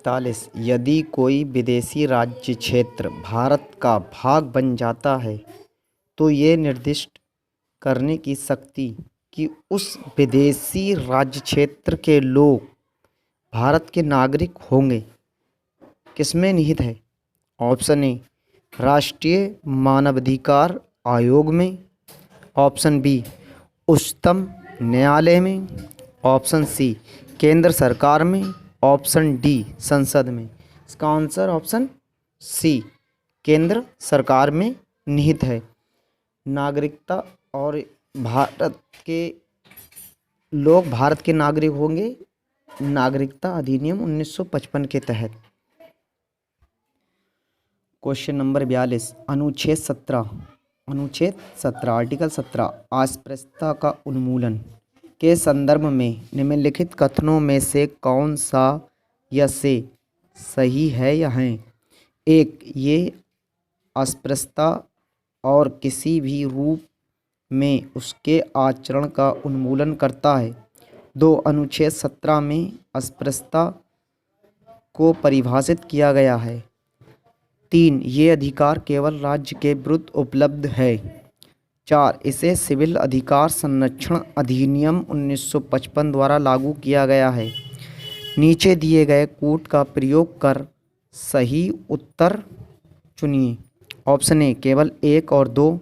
41 यदि कोई विदेशी राज्य क्षेत्र भारत का भाग बन जाता है तो ये निर्दिष्ट करने की शक्ति कि उस विदेशी राज्य क्षेत्र के लोग भारत के नागरिक होंगे किसमें निहित है। ऑप्शन ए राष्ट्रीय मानवाधिकार आयोग में, ऑप्शन बी उच्चतम न्यायालय में, ऑप्शन सी केंद्र सरकार में, ऑप्शन डी संसद में। इसका आंसर ऑप्शन सी केंद्र सरकार में निहित है। नागरिकता और भारत के लोग भारत के नागरिक होंगे नागरिकता अधिनियम 1955 के तहत। क्वेश्चन नंबर 42 अनुच्छेद 17 आर्टिकल 17 अस्पृश्यता का उन्मूलन के संदर्भ में निम्नलिखित कथनों में से कौन सा या से सही है या है। एक, ये अस्पृश्यता और किसी भी रूप में उसके आचरण का उन्मूलन करता है। 2, अनुच्छेद 17 में अस्पृश्यता को परिभाषित किया गया है। 3, ये अधिकार केवल राज्य के विरुद्ध उपलब्ध है। 4, इसे सिविल अधिकार संरक्षण अधिनियम 1955 द्वारा लागू किया गया है। नीचे दिए गए कोड का प्रयोग कर सही उत्तर चुनिए। ऑप्शन ए केवल 1 और 2,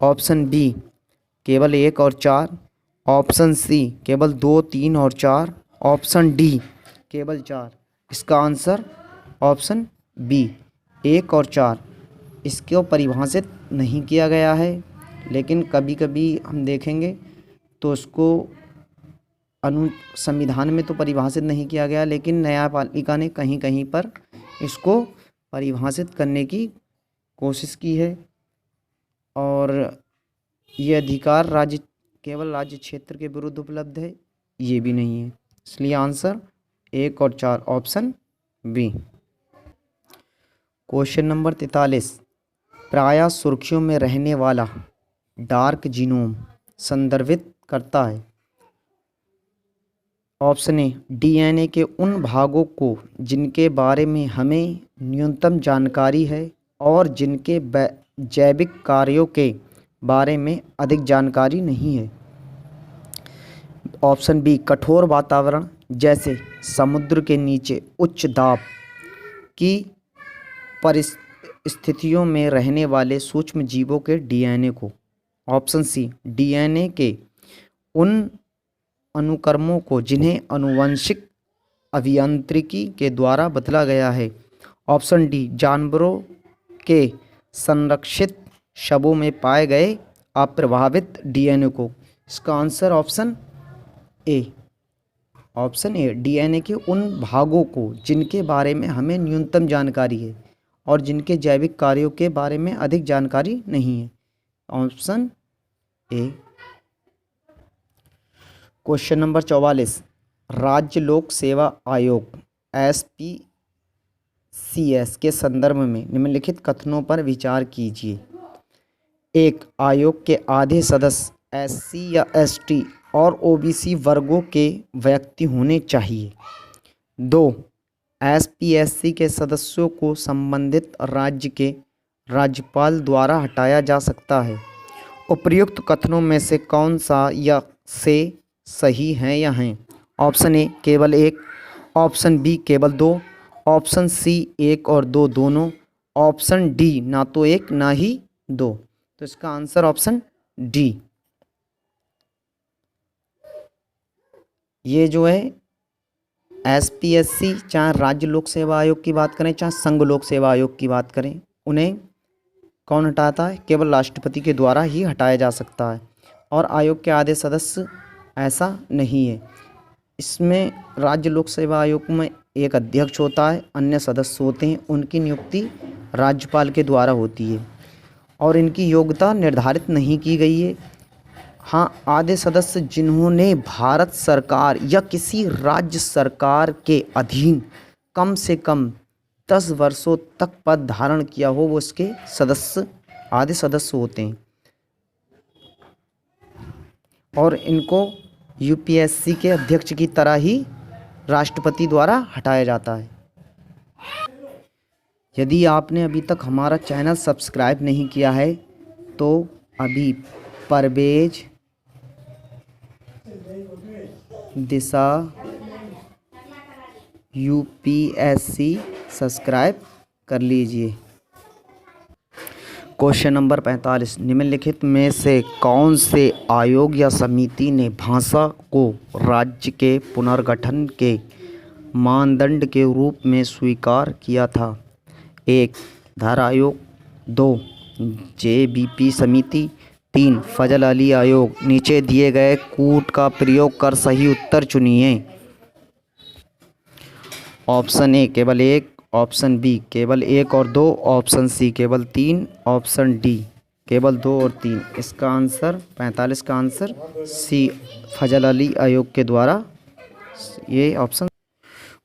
ऑप्शन बी केवल 1 और 4, ऑप्शन सी केवल 2, 3 और 4, ऑप्शन डी केवल 4। इसका आंसर ऑप्शन बी 1 और 4। इसको परिभाषित नहीं किया गया है, लेकिन कभी कभी हम देखेंगे तो उसको संविधान में तो परिभाषित नहीं किया गया, लेकिन न्यायपालिका ने कहीं कहीं पर इसको परिभाषित करने की कोशिश की है। और ये अधिकार केवल राज्य क्षेत्र के विरुद्ध उपलब्ध है, ये भी नहीं है। इसलिए आंसर 1 और 4 ऑप्शन बी। क्वेश्चन नंबर 43 प्रायः सुर्खियों में रहने वाला डार्क जीनोम संदर्भित करता है। ऑप्शन ए डीएनए के उन भागों को जिनके बारे में हमें न्यूनतम जानकारी है और जिनके जैविक कार्यों के बारे में अधिक जानकारी नहीं है। ऑप्शन बी कठोर वातावरण जैसे समुद्र के नीचे उच्च दाब की परिस्थितियों में रहने वाले सूक्ष्म जीवों के डीएनए को। ऑप्शन सी डीएनए के उन अनुक्रमों को जिन्हें आनुवंशिक अभियांत्रिकी के द्वारा बदला गया है। ऑप्शन डी जानवरों के संरक्षित शवों में पाए गए अप्रभावित डीएनए को। इसका आंसर ऑप्शन ए डीएनए के उन भागों को जिनके बारे में हमें न्यूनतम जानकारी है और जिनके जैविक कार्यों के बारे में अधिक जानकारी नहीं है। Option A. क्वेश्चन नंबर 44 राज्य लोक सेवा आयोग SPCS के संदर्भ में निम्नलिखित कथनों पर विचार कीजिए। 1, आयोग के आधे सदस्य SC या ST और OBC वर्गों के व्यक्ति होने चाहिए। 2, SPSC के सदस्यों को संबंधित राज्य के राज्यपाल द्वारा हटाया जा सकता है। उपर्युक्त कथनों में से कौन सा या से सही है या हैं। ऑप्शन ए केवल 1, ऑप्शन बी केवल 2, ऑप्शन सी 1 और 2 दोनों, ऑप्शन डी ना तो 1 ना ही 2। तो इसका आंसर ऑप्शन डी। ये जो है SPSC चाहे राज्य लोक सेवा आयोग की बात करें चाहे संघ लोक सेवा आयोग की बात करें, उन्हें कौन हटाता है? केवल राष्ट्रपति के द्वारा ही हटाया जा सकता है। और आयोग के आधे सदस्य ऐसा नहीं है। इसमें राज्य लोक सेवा आयोग में एक अध्यक्ष होता है, अन्य सदस्य होते हैं। उनकी नियुक्ति राज्यपाल के द्वारा होती है और इनकी योग्यता निर्धारित नहीं की गई है। हाँ, आधे सदस्य जिन्होंने भारत सरकार या किसी राज्य सरकार के अधीन कम से कम 10 वर्षों तक पद धारण किया हो, वो इसके सदस्य आधे सदस्य होते हैं। और इनको UPSC के अध्यक्ष की तरह ही राष्ट्रपति द्वारा हटाया जाता है। यदि आपने अभी तक हमारा चैनल सब्सक्राइब नहीं किया है तो अभी परवेज दिशा यूपीएससी सब्सक्राइब कर लीजिए। क्वेश्चन नंबर 45, निम्नलिखित में से कौन से आयोग या समिति ने भाषा को राज्य के पुनर्गठन के मानदंड के रूप में स्वीकार किया था? 1. धर आयोग, 2. जेबीपी समिति, 3. फजल अली आयोग। नीचे दिए गए कूट का प्रयोग कर सही उत्तर चुनिए। ऑप्शन ए केवल 1, ऑप्शन बी केवल 1 और 2, ऑप्शन सी केवल 3, ऑप्शन डी केवल 2 और 3। इसका आंसर 45 का आंसर सी फजल अली आयोग के द्वारा ये ऑप्शन।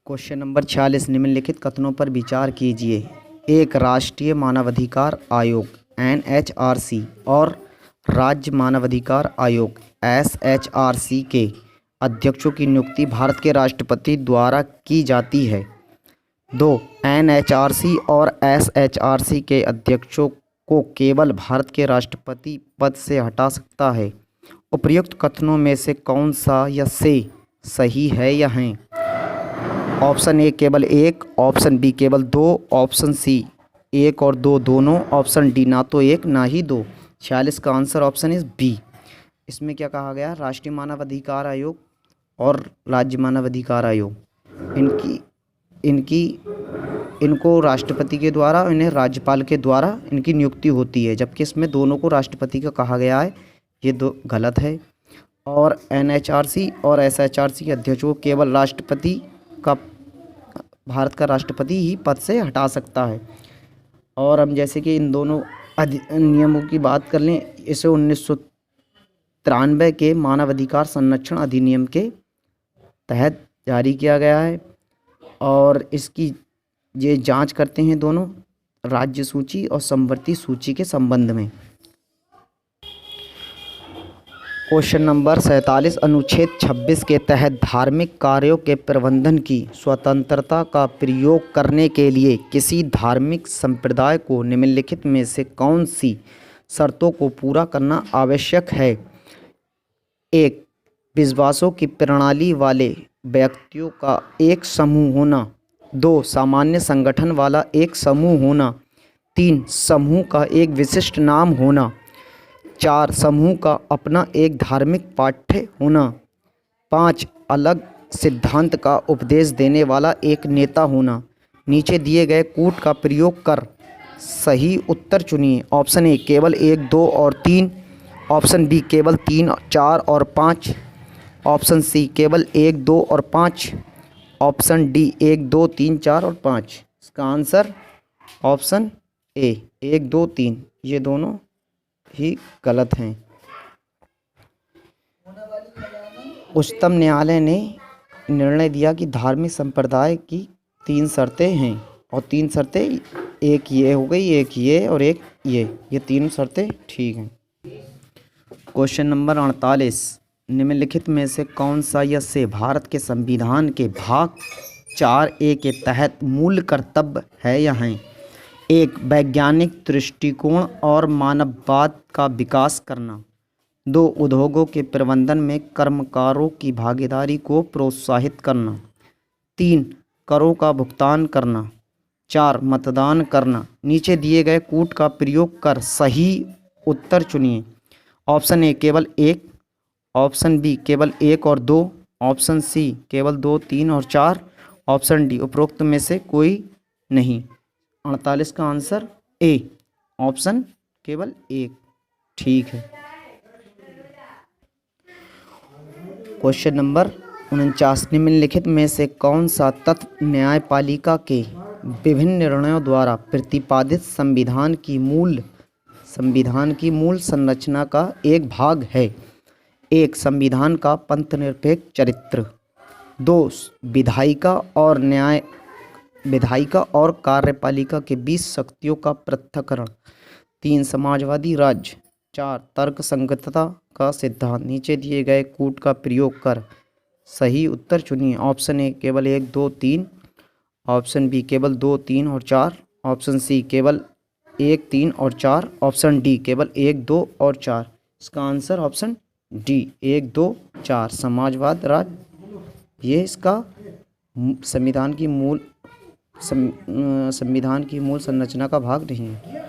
क्वेश्चन नंबर 46, निम्नलिखित कथनों पर विचार कीजिए। एक राष्ट्रीय मानवाधिकार आयोग NHRC और राज्य मानवाधिकार आयोग SHRC के अध्यक्षों की नियुक्ति भारत के राष्ट्रपति द्वारा की जाती है। 2. NHRC और SHRC के अध्यक्षों को केवल भारत के राष्ट्रपति पद से हटा सकता है। उपर्युक्त कथनों में से कौन सा या से सही है या हैं? ऑप्शन ए केवल 1, ऑप्शन बी केवल 2, ऑप्शन सी 1 और 2 दोनों, ऑप्शन डी ना तो 1 ना ही 2। 46 का आंसर ऑप्शन इज बी। इसमें क्या कहा गया? राष्ट्रीय मानवाधिकार आयोग और राज्य मानवाधिकार आयोग इनको राष्ट्रपति के द्वारा, इन्हें राज्यपाल के द्वारा इनकी नियुक्ति होती है, जबकि इसमें दोनों को राष्ट्रपति का कहा गया है। ये दो गलत है। और NHRC और SHRC के अध्यक्षों को केवल राष्ट्रपति का, भारत का राष्ट्रपति ही पद से हटा सकता है। और हम जैसे कि इन दोनों नियमों की बात कर लें, इसे 1993 के मानवाधिकार संरक्षण अधिनियम के तहत जारी किया गया है और इसकी ये जांच करते हैं दोनों राज्य सूची और समवर्ती सूची के संबंध में। क्वेश्चन नंबर 47, अनुच्छेद 26 के तहत धार्मिक कार्यों के प्रबंधन की स्वतंत्रता का प्रयोग करने के लिए किसी धार्मिक संप्रदाय को निम्नलिखित में से कौन सी शर्तों को पूरा करना आवश्यक है? 1. विश्वासों की प्रणाली वाले व्यक्तियों का एक समूह होना। 2. सामान्य संगठन वाला एक समूह होना। 3. समूह का एक विशिष्ट नाम होना। 4. समूह का अपना एक धार्मिक पाठ्य होना। 5. अलग सिद्धांत का उपदेश देने वाला एक नेता होना। नीचे दिए गए कूट का प्रयोग कर सही उत्तर चुनिए। ऑप्शन ए केवल 1, 2 और 3, ऑप्शन बी केवल 3, 4 और 5, ऑप्शन सी केवल 1, 2 और 5, ऑप्शन डी 1, 2, 3, 4 और 5। इसका आंसर ऑप्शन ए 1, 2, 3 ये दोनों ही गलत हैं। उच्चतम न्यायालय ने निर्णय दिया कि धार्मिक संप्रदाय की 3 शर्तें हैं और 3 शर्तें, एक ये हो गई, एक ये और एक ये तीनों शर्तें ठीक हैं। क्वेश्चन नंबर 48, निम्नलिखित में से कौन सा या से भारत के संविधान के भाग 4A के तहत मूल कर्तव्य है या हैं? 1. वैज्ञानिक दृष्टिकोण और मानववाद का विकास करना। 2. उद्योगों के प्रबंधन में कर्मकारों की भागीदारी को प्रोत्साहित करना। 3. करों का भुगतान करना। 4. मतदान करना। नीचे दिए गए कूट का प्रयोग कर सही उत्तर चुनिए। ऑप्शन ए केवल 1, ऑप्शन बी केवल 1 और 2, ऑप्शन सी केवल 2, 3 और 4, ऑप्शन डी उपरोक्त में से कोई नहीं। 48 का आंसर ए ऑप्शन केवल 1 ठीक है। क्वेश्चन नंबर 49, निम्नलिखित में से कौन सा तत्व न्यायपालिका के विभिन्न निर्णयों द्वारा प्रतिपादित संविधान की मूल संरचना का एक भाग है? 1. संविधान का पंथनिरपेक्ष चरित्र। 2. विधायिका और कार्यपालिका के बीच शक्तियों का पृथक्करण। 3. समाजवादी राज्य। 4. तर्कसंगतता का सिद्धांत। नीचे दिए गए कूट का प्रयोग कर सही उत्तर चुनिए। ऑप्शन ए केवल 1, 2, 3, ऑप्शन बी केवल 2, 3 और 4, ऑप्शन सी केवल 1, 3 और 4, ऑप्शन डी केवल 1, 2 और 4। इसका आंसर ऑप्शन डी 1, 2, 4 समाजवाद राज ये इसका संविधान की मूल संविधान की मूल संरचना का भाग नहीं है।